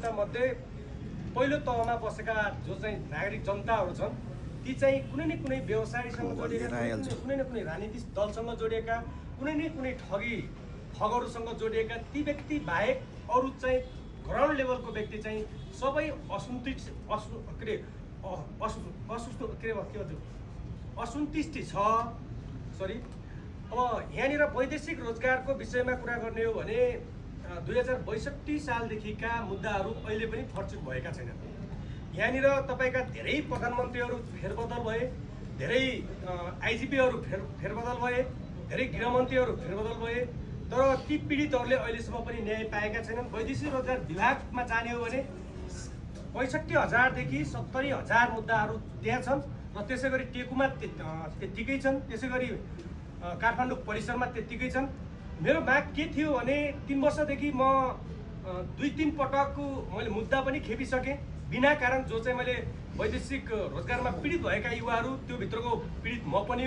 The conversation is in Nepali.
आवश्यकता मध्ये पहिलो तहमा बसेका जो चाहिँ नागरिक जनताहरू छन् ती चाहिँ कुनै न कुनै व्यवसायसँग जोडिएका, कुनै न कुनै राजनीतिक दलसँग जोडिएका, कुनै न कुनै ठगहरूसँग जोडिएका ती व्यक्ति बाहेक अरू चाहिँ ग्राउन्ड लेभलको व्यक्ति चाहिँ सबै असन्तुष्टि छ। सरी, अब यहाँनिर वैदेशिक रोजगारको विषयमा कुरा गर्ने हो भने 2062 सालदेखिका मुद्दाहरू अहिले पनि फर्चुट भएका छैनन्। यहाँनिर तपाईँका धेरै प्रधानमन्त्रीहरू फेरबदल भए, धेरै आइजिपीहरू फेरबदल भए, धेरै गृहमन्त्रीहरू फेरबदल भए, तर ती पीडितहरूले अहिलेसम्म पनि न्याय पाएका छैनन्। वैदेशिक रोजगार विभागमा जाने हो भने 65,000 देखि 70,000 मुद्दाहरू त्यहाँ छन् र त्यसै गरी टेकुमा त्यत्तिकै छन्, त्यसै गरी काठमाडौँ परिसरमा त्यत्तिकै छन्। मेरो माग के थियो भने 3 वर्षदेखि म 2-3 पटकको मैले मुद्दा पनि खेपिसकेँ बिना कारण। जो चाहिँ मैले वैदेशिक रोजगारमा पीडित भएका युवाहरू त्यो भित्रको पीडित म पनि हुँ।